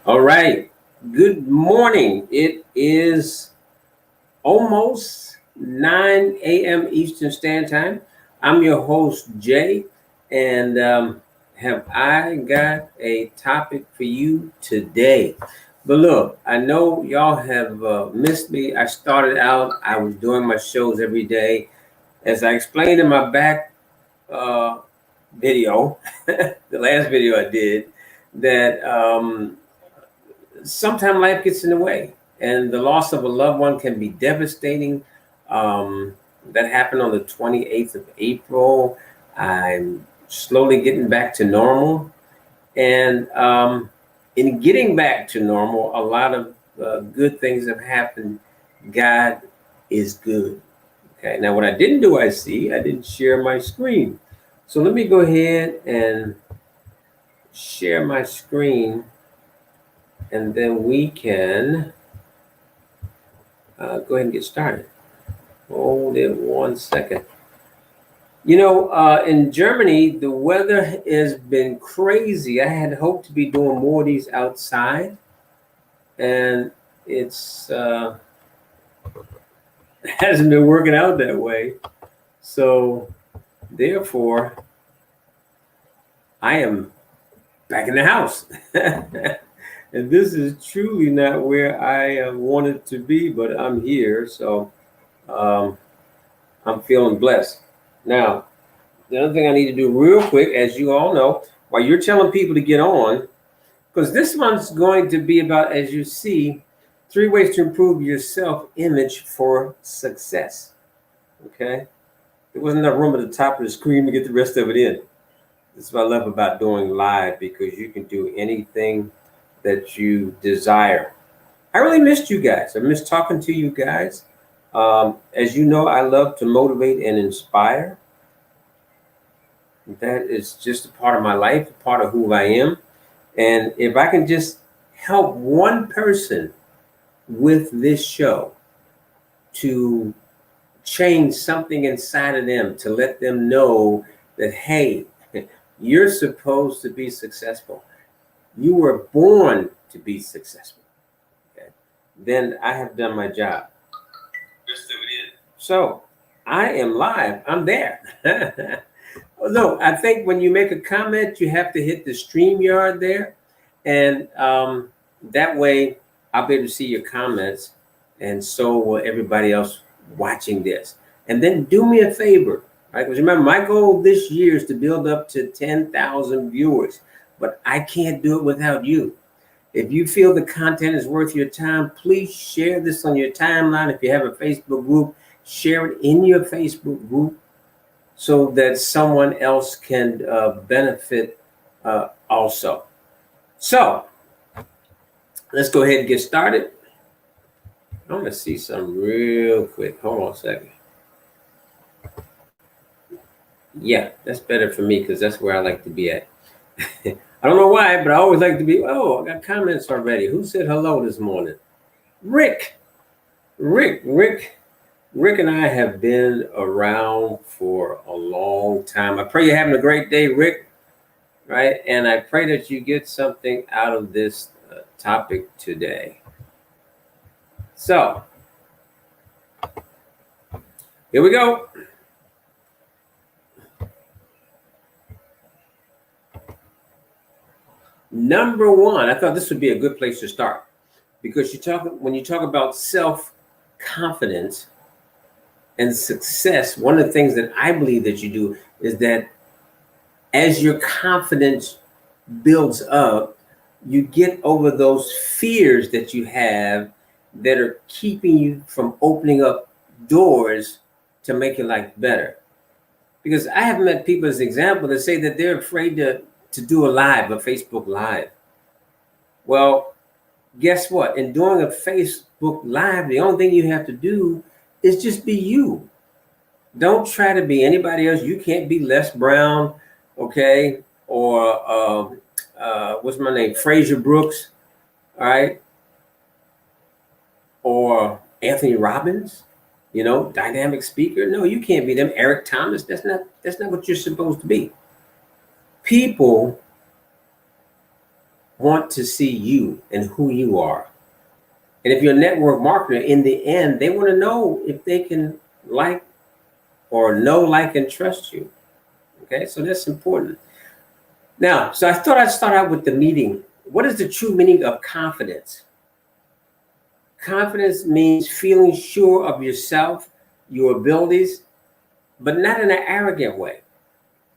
All right. Good morning. It is almost 9 a.m. Eastern Standard Time. I'm your host, Jay, and have I got a topic for you today? But look, I know y'all have missed me. I started out, I was doing my shows every day. As I explained in my back uh, video, the last video I did, that sometimes life gets in the way, and the loss of a loved one can be devastating. Um, that happened on the 28th of April. I'm slowly getting back to normal. And in getting back to normal, a lot of good things have happened. God is good. Okay, now what I didn't do, I didn't share my screen. So let me go ahead and share my screen, and then we can go ahead and get started. Hold it 1 second. In Germany, the weather has been crazy. I had hoped to be doing more of these outside, and it's hasn't been working out that way. So, therefore, I am back in the house. And this is truly not where I wanted to be, but I'm here. So, um, I'm feeling blessed. Now, the other thing I need to do real quick, as you all know, while you're telling people to get on, because this one's going to be about, as you see, 3 ways to improve your self-image for success. Okay? There wasn't enough room at the top of the screen to get the rest of it in. This is what I love about doing live, because you can do anything that you desire. I really missed you guys. I missed talking to you guys. As you know, I love to motivate and inspire. That is just a part of my life, a part of who I am. And if I can just help one person with this show to change something inside of them, to let them know that, hey, you're supposed to be successful. You were born to be successful. Okay? Then I have done my job. So I am live. I'm there. No, I think when you make a comment, you have to hit the StreamYard there. And that way I'll be able to see your comments. And so will everybody else watching this. And then do me a favor, right? Because remember, my goal this year is to build up to 10,000 viewers. But I can't do it without you. If you feel the content is worth your time, please share this on your timeline. If you have a Facebook group, share it in your Facebook group, so that someone else can benefit also. So let's go ahead and get started. I'm going to see something real quick. Hold on a second. Yeah, that's better for me, because that's where I like to be at. I don't know why, but I always like to be. Oh, I got comments already. Who said hello this morning? Rick and I have been around for a long time. I pray you're having a great day, Rick, right? And I pray that you get something out of this topic today. So, here we go. Number one, I thought this would be a good place to start, because when you talk about self-confidence and success, one of the things that I believe that you do is that as your confidence builds up, you get over those fears that you have that are keeping you from opening up doors to make your life better. Because I have met people, as an example, that say that they're afraid to do a Facebook Live. Well, guess what? In doing a Facebook Live, the only thing you have to do is just be you. Don't try to be anybody else. You can't be Les Brown, okay? Or what's my name? Fraser Brooks, all right? Or Anthony Robbins, dynamic speaker. No, you can't be them. Eric Thomas. That's not what you're supposed to be. People want to see you and who you are. And if you're a network marketer, in the end, they want to know if they can like or know, like, and trust you. Okay, so that's important. Now, so I thought I'd start out with the meaning. What is the true meaning of confidence? Confidence means feeling sure of yourself, your abilities, but not in an arrogant way.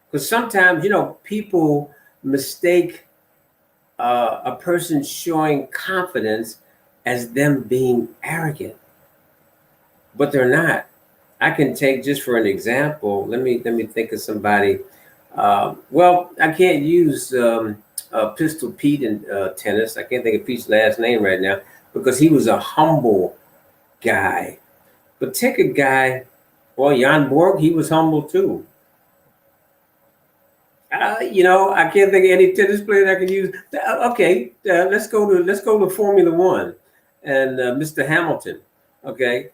Because sometimes, people mistake a person showing confidence as them being arrogant, but they're not. I can take, just for an example, let me think of somebody. Well, I can't use Pistol Pete in tennis. I can't think of Pete's last name right now because he was a humble guy. But take a guy, well, Jan Borg, he was humble too. I can't think of any tennis player that I can use. Okay, let's go to Formula One, and Mr. Hamilton. Okay,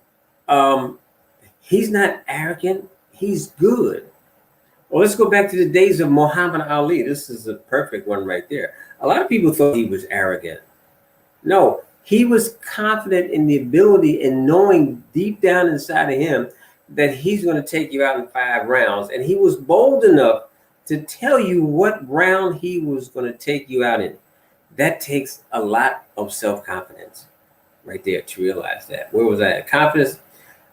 he's not arrogant. He's good. Well, let's go back to the days of Muhammad Ali. This is a perfect one right there. A lot of people thought he was arrogant. No, he was confident in the ability and knowing deep down inside of him that he's going to take you out in 5 rounds. And he was bold enough to tell you what round he was going to take you out in. That takes a lot of self-confidence right there to realize that. Where was I at? Confidence.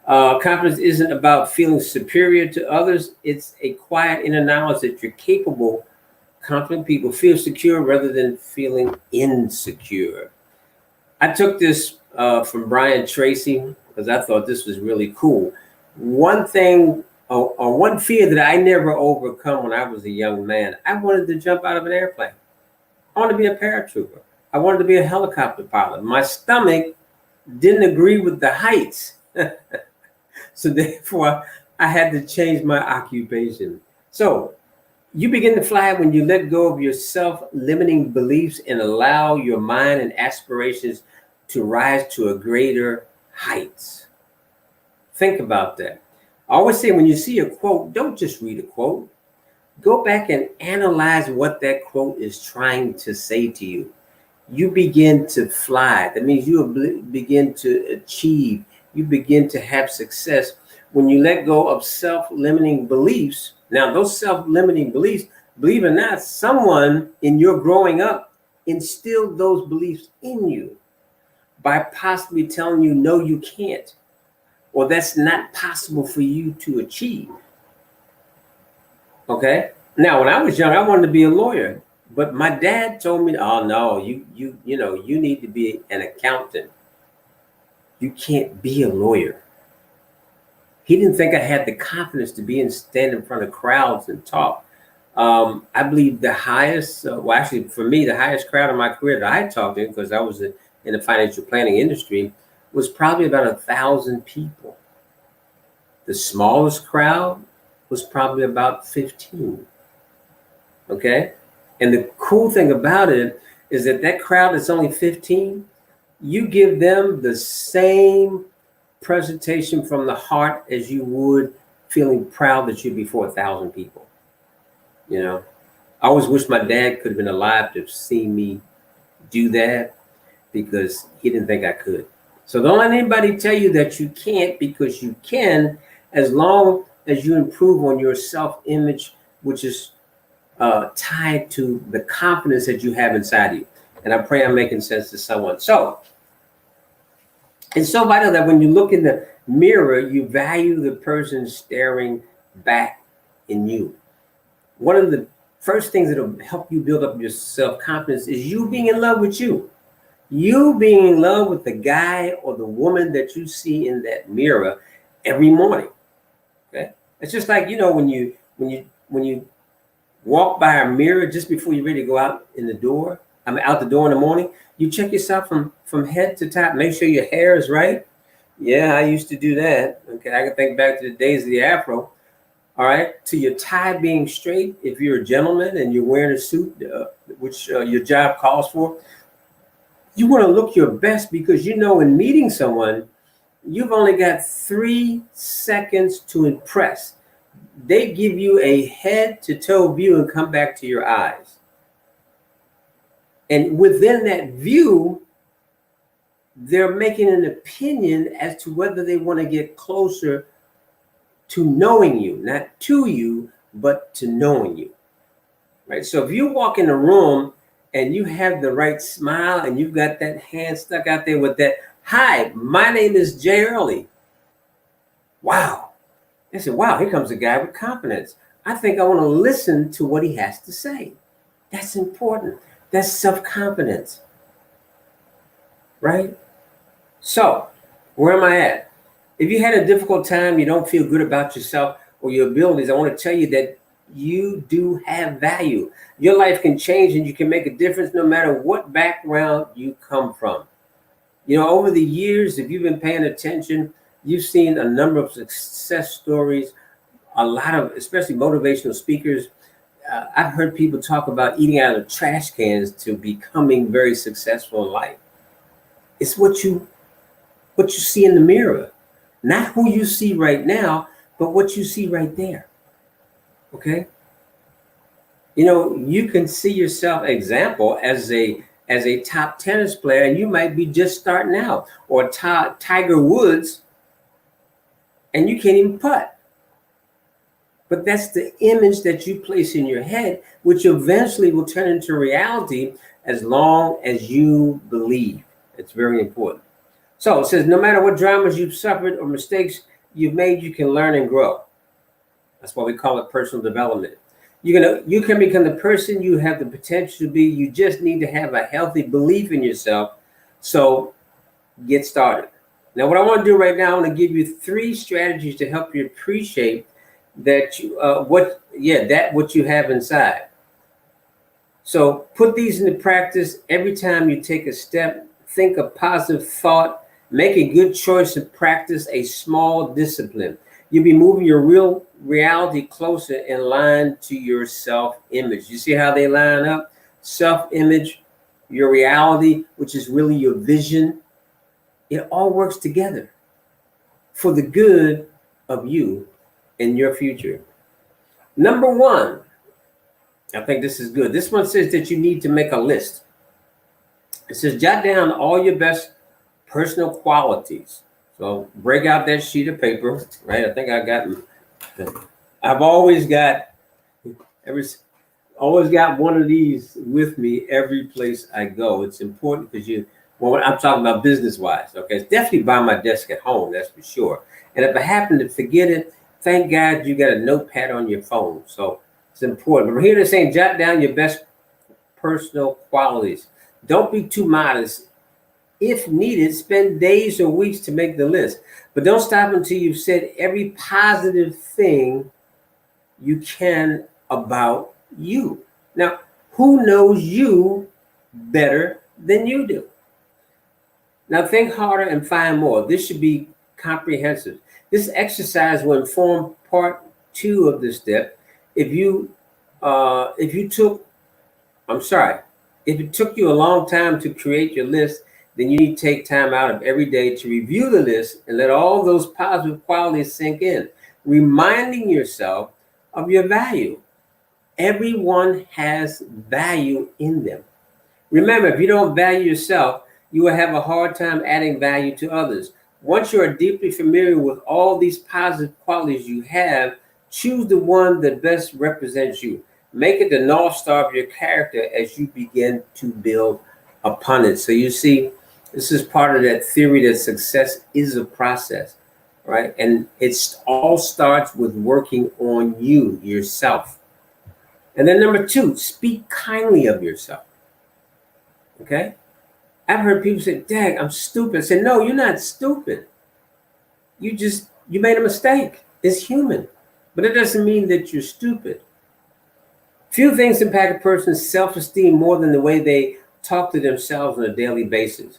Confidence isn't about feeling superior to others. It's a quiet inner knowledge that you're capable. Confident people feel secure rather than feeling insecure. I took this from Brian Tracy because I thought this was really cool. One thing, or one fear that I never overcome when I was a young man, I wanted to jump out of an airplane. I wanted to be a paratrooper. I wanted to be a helicopter pilot. My stomach didn't agree with the heights. So therefore, I had to change my occupation. So you begin to fly when you let go of your self-limiting beliefs and allow your mind and aspirations to rise to a greater heights. Think about that. I always say when you see a quote, don't just read a quote. Go back and analyze what that quote is trying to say to you. You begin to fly. That means you begin to achieve. You begin to have success when you let go of self-limiting beliefs. Now, those self-limiting beliefs, believe it or not, someone in your growing up instilled those beliefs in you by possibly telling you, no, you can't, or that's not possible for you to achieve. Okay. Now, when I was young, I wanted to be a lawyer, but my dad told me, oh no, you need to be an accountant. You can't be a lawyer. He didn't think I had the confidence to stand in front of crowds and talk. I believe the highest, well, actually for me, the highest crowd in my career that I talked to, because I was in the financial planning industry, was probably about 1,000 people. The smallest crowd was probably about 15. Okay. And the cool thing about it is that crowd that's only 15, you give them the same presentation from the heart as you would feeling proud that you're before 1,000 people. I always wish my dad could have been alive to see me do that because he didn't think I could. So don't let anybody tell you that you can't, because you can, as long as you improve on your self-image, which is tied to the confidence that you have inside you. And I pray I'm making sense to someone. So it's so vital that when you look in the mirror, you value the person staring back in you. One of the first things that will help you build up your self-confidence is you being in love with you. You being in love with the guy or the woman that you see in that mirror every morning. Okay? It's just like, when you walk by a mirror just before you're ready to go out the door in the morning, you check yourself from head to top, make sure your hair is right. Yeah, I used to do that. Okay, I can think back to the days of the afro. All right, to your tie being straight. If you're a gentleman and you're wearing a suit, which your job calls for, you want to look your best, because in meeting someone, you've only got 3 seconds to impress. they give you a head to toe view and come back to your eyes. And within that view, they're making an opinion as to whether they want to get closer to knowing you, not to you, but to knowing you, right? So if you walk in a room and you have the right smile and you've got that hand stuck out there with that, "Hi, my name is Jay Early." Wow. They said, "Wow, here comes a guy with confidence. I think I want to listen to what he has to say." That's important. That's self-confidence, right? So where am I at? If you had a difficult time, you don't feel good about yourself or your abilities, I want to tell you that you do have value. Your life can change and you can make a difference no matter what background you come from. Over the years, if you've been paying attention, you've seen a number of success stories, a lot of, especially motivational speakers. I've heard people talk about eating out of trash cans to becoming very successful in life. It's what you see in the mirror, not who you see right now, but what you see right there. Okay. You can see yourself example as a top tennis player, and you might be just starting out, or Tiger Woods, and you can't even putt. But that's the image that you place in your head, which eventually will turn into reality as long as you believe. It's very important. So it says, no matter what dramas you've suffered or mistakes you've made, you can learn and grow. That's why we call it personal development. You can become the person you have the potential to be. You just need to have a healthy belief in yourself. So get started. Now, what I want to do right now, I want to give you 3 strategies to help you appreciate that what you have inside. So put these into practice every time you take a step. Think a positive thought, make a good choice, and practice a small discipline. You'll be moving your real reality closer in line to your self-image. You see how they line up? Self-image, your reality, which is really your vision. It all works together for the good of you and your future. Number 1, I think this is good. This one says that you need to make a list. It says, jot down all your best personal qualities. So break out that sheet of paper, right? I think I've always got one of these with me every place I go. It's important because I'm talking about business-wise, okay? It's definitely by my desk at home, that's for sure. And if I happen to forget it, thank God you got a notepad on your phone. So it's important. But here they're saying, jot down your best personal qualities. Don't be too modest. If needed, spend days or weeks to make the list. But don't stop until you've said every positive thing you can about you. Now, who knows you better than you do? Now, think harder and find more. This should be comprehensive. This exercise will inform part 2 of this step. If it took you a long time to create your list, then you need to take time out of every day to review the list and let all those positive qualities sink in, reminding yourself of your value. Everyone has value in them. Remember, if you don't value yourself, you will have a hard time adding value to others. Once you are deeply familiar with all these positive qualities you have, choose the one that best represents you. Make it the North Star of your character as you begin to build upon it. So you see, this is part of that theory that success is a process, right? And it all starts with working on you, yourself. And then number 2, speak kindly of yourself. Okay? I've heard people say, "Dad, I'm stupid." I say, no, you're not stupid. You made a mistake. It's human. But it doesn't mean that you're stupid. Few things impact a person's self-esteem more than the way they talk to themselves on a daily basis.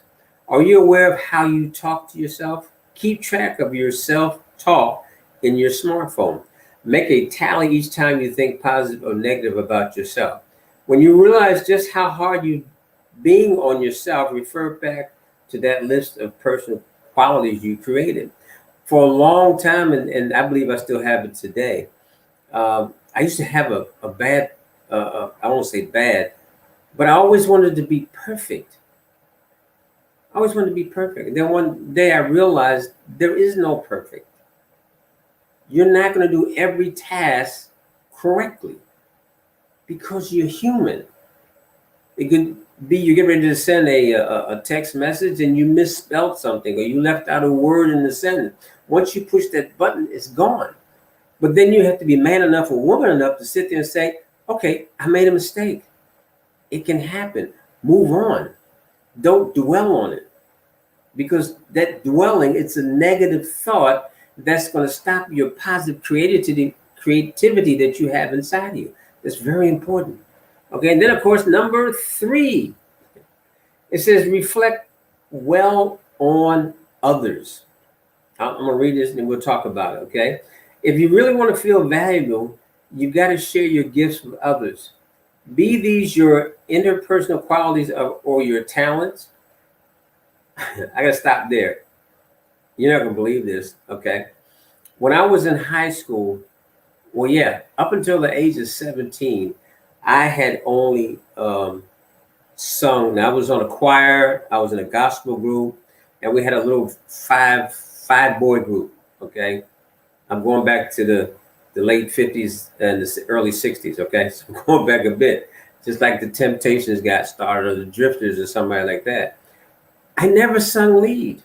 Are you aware of how you talk to yourself? Keep track of your self-talk in your smartphone. Make a tally each time you think positive or negative about yourself. When you realize just how hard you're being on yourself, refer back to that list of personal qualities you created. For a long time, and I believe I still have it today, I used to have a bad, I won't say bad, but I always wanted to be perfect. I always wanted to be perfect. And then one day I realized there is no perfect. You're not going to do every task correctly because you're human. It could be you get ready to send a text message and you misspelled something or you left out a word in the sentence. Once you push that button, it's gone. But then you have to be man enough or woman enough to sit there and say, okay, I made a mistake. It can happen. Move on. Don't dwell on it. Because that dwelling, it's a negative thought that's going to stop your positive creativity that you have inside you. That's very important. Okay, and then of course, number 3, it says reflect well on others. I'm going to read this and then we'll talk about it, okay? If you really want to feel valuable, you got to share your gifts with others. Be these your interpersonal qualities or your talents. I got to stop there. You're not going to believe this, okay? When I was in high school, well, yeah, up until the age of 17, I had only sung. Now, I was on a choir, I was in a gospel group, and we had a little five boy group, okay? I'm going back to the late 50s and the early 60s, okay? So I'm going back a bit, just like the Temptations got started or the Drifters or somebody like that. I never sung lead.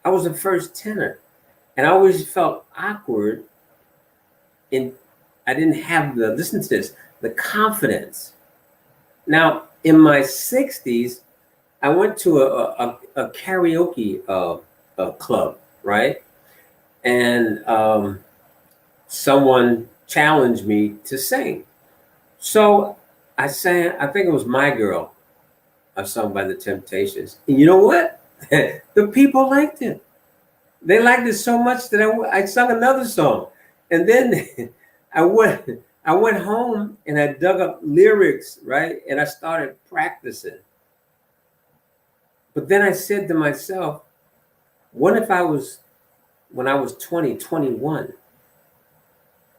I was the first tenor. And I always felt awkward and I didn't have listen to this, the confidence. Now, in my 60s, I went to a karaoke club, right? And someone challenged me to sing. So I sang, I think it was My Girl, I sung by the Temptations. And you know what? The people liked it. They liked it so much that I sung another song. And then I went home and I dug up lyrics, right? And I started practicing. But then I said to myself, what if when I was 20, 21,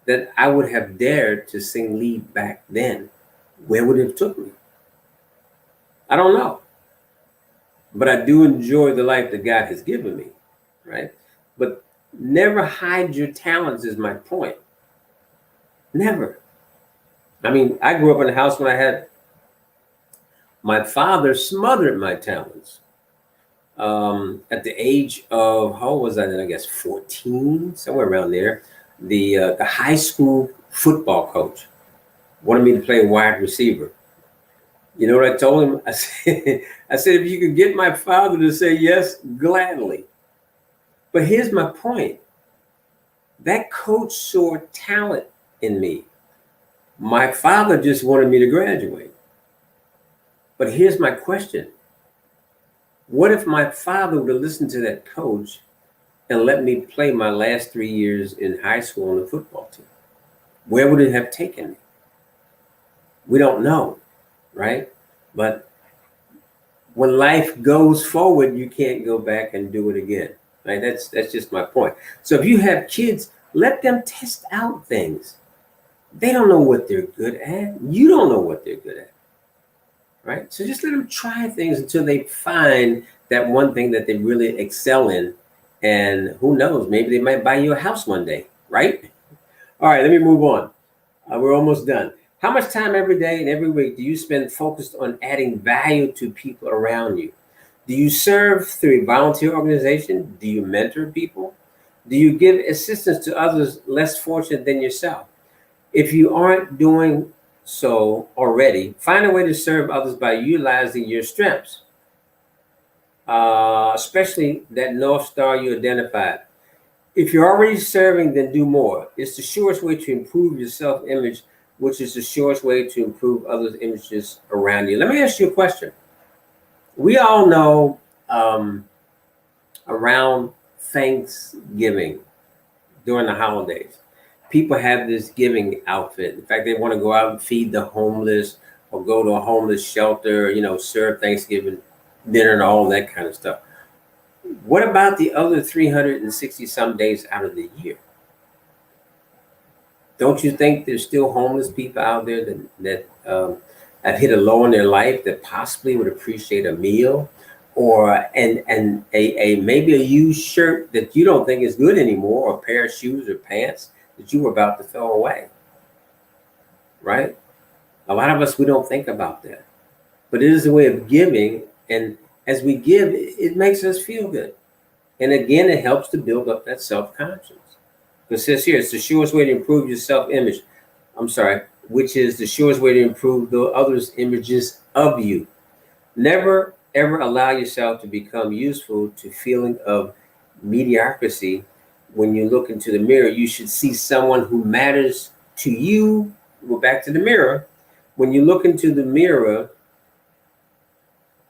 that I would have dared to sing lead back then? Where would it have took me? I don't know. But I do enjoy the life that God has given me, right? But never hide your talents is my point. Never. I mean, I grew up in a house when I had my father smothered my talents. At the age of, how old was I then? I guess 14, somewhere around there. The high school football coach wanted me to play wide receiver. You know what I told him? I said, if you could get my father to say yes, gladly. But here's my point. That coach saw talent in me. My father just wanted me to graduate. But here's my question. What if my father would have listened to that coach and let me play my last 3 years in high school on the football team? Where would it have taken me? We don't know, right? But when life goes forward, you can't go back and do it again, right? That's just my point. So if you have kids, let them test out things. They don't know what they're good at. You don't know what they're good at, right? So just let them try things until they find that one thing that they really excel in. And who knows, maybe they might buy you a house one day, right? All right, let me move on. We're almost done. How much time every day and every week do you spend focused on adding value to people around you? Do you serve through a volunteer organization? Do you mentor people? Do you give assistance to others less fortunate than yourself? If you aren't doing so already, find a way to serve others by utilizing your strengths, especially that North Star you identified. If you're already serving, then do more. It's the surest way to improve your self-image, which is the surest way to improve others' images around you. Let me ask you a question. We all know around Thanksgiving, during the holidays, people have this giving outfit. In fact, they want to go out and feed the homeless or go to a homeless shelter, serve Thanksgiving dinner and all that kind of stuff. What about the other 360 some days out of the year? Don't you think there's still homeless people out there that have hit a low in their life that possibly would appreciate a meal, or and a maybe a used shirt that you don't think is good anymore, or a pair of shoes or pants that you were about to throw away, right? A lot of us, we don't think about that, but it is a way of giving, and as we give, it makes us feel good, and again, it helps to build up that self-conscious. It says here, it's the surest way to improve your self-image. I'm sorry, which is the surest way to improve the others' images of you. Never ever allow yourself to become useful to feeling of mediocrity. When you look into the mirror, you should see someone who matters to you. Go back to the mirror. When you look into the mirror,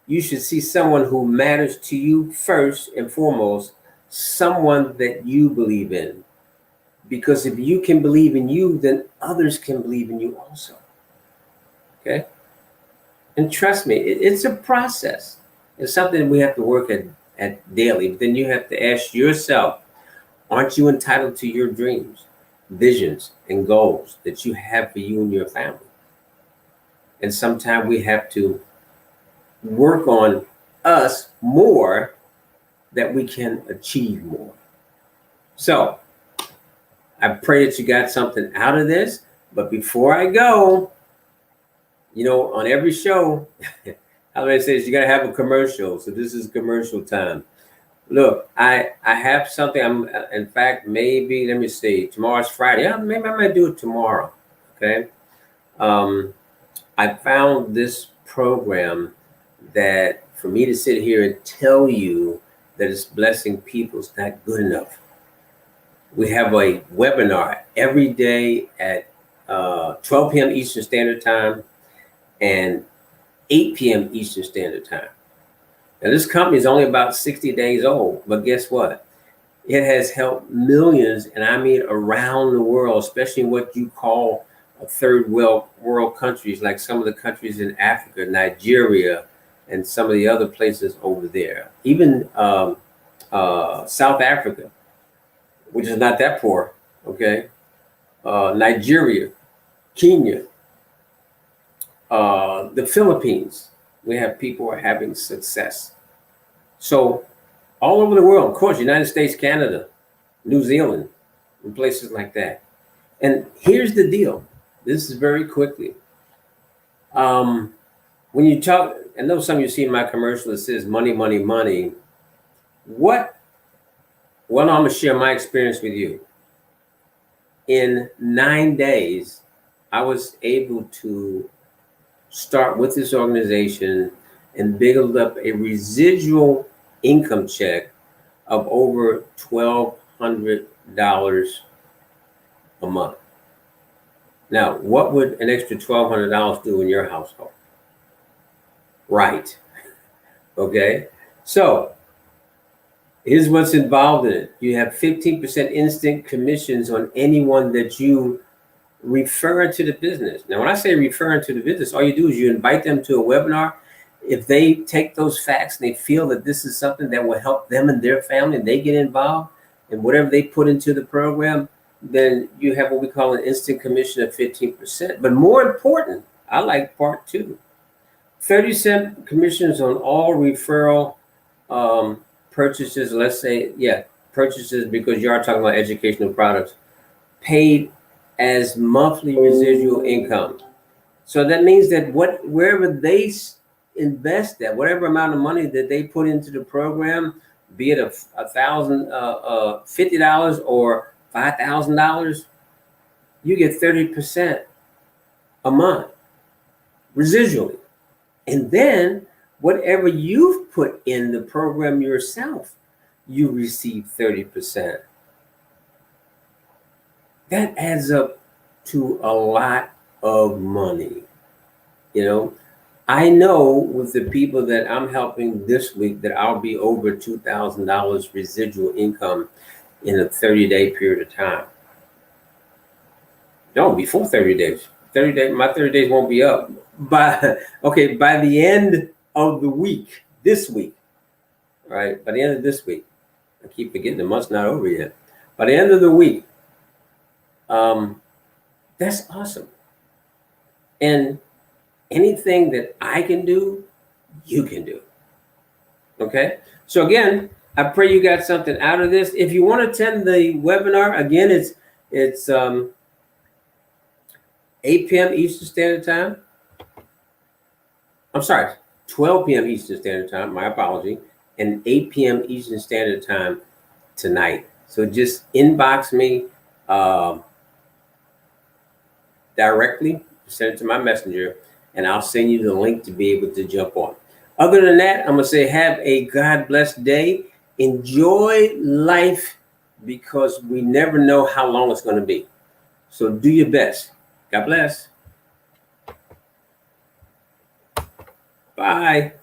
you should see someone who matters to you first and foremost, someone that you believe in. Because if you can believe in you, then others can believe in you also. Okay? And trust me, it's a process. It's something we have to work at daily. But then you have to ask yourself, aren't you entitled to your dreams, visions, and goals that you have for you and your family? And sometimes we have to work on us more that we can achieve more. So, I pray that you got something out of this. But before I go, on every show, how do I say this? You got to have a commercial. So this is commercial time. Look, I have something. In fact, maybe, let me see. Tomorrow's Friday. Yeah, maybe I might do it tomorrow. Okay. I found this program that for me to sit here and tell you that it's blessing people is not good enough. We have a webinar every day at 12 p.m. Eastern Standard Time and 8 p.m. Eastern Standard Time. Now, this company is only about 60 days old, but guess what? It has helped millions, and I mean around the world, especially in what you call third world countries, like some of the countries in Africa, Nigeria, and some of the other places over there. Even South Africa, which is not that poor, okay? Nigeria, Kenya, the Philippines, we have people who are having success. So all over the world, of course, United States, Canada, New Zealand, and places like that. And here's the deal. This is very quickly. When you talk, I know some of you see in my commercial, it says money, money, money. Well, I'm going to share my experience with you. In 9 days, I was able to start with this organization and build up a residual income check of over $1,200 a month. Now, what would an extra $1,200 do in your household? Right. Okay. So here's what's involved in it. You have 15% instant commissions on anyone that you refer to the business. Now, when I say referring to the business, all you do is you invite them to a webinar. If they take those facts and they feel that this is something that will help them and their family, and they get involved in whatever they put into the program, then you have what we call an instant commission of 15%. But more important, I like part 2. 30% commissions on all referral purchases, let's say, purchases, because you are talking about educational products, paid as monthly residual income. So that means that wherever they invest that, whatever amount of money that they put into the program, be it $1,050 or $5,000, you get 30% a month residually. And then whatever you've put in the program yourself, you receive 30%. That adds up to a lot of money. I know with the people that I'm helping this week that I'll be over $2,000 residual income in a 30-day period of time. No, before 30 days. 30 days, my 30 days won't be up. By the end of the week, this week, right? By the end of this week, I keep forgetting the month's not over yet. By the end of the week, That's awesome. And anything that I can do, you can do. Okay. So again, I pray you got something out of this. If you want to attend the webinar, again, it's 8 p.m. Eastern Standard Time. I'm sorry, 12 p.m. Eastern Standard Time. My apology. And 8 p.m. Eastern Standard Time tonight. So just inbox me directly, send it to my messenger, and I'll send you the link to be able to jump on. Other than that, I'm going to say have a God blessed day. Enjoy life because we never know how long it's going to be. So do your best. God bless. Bye.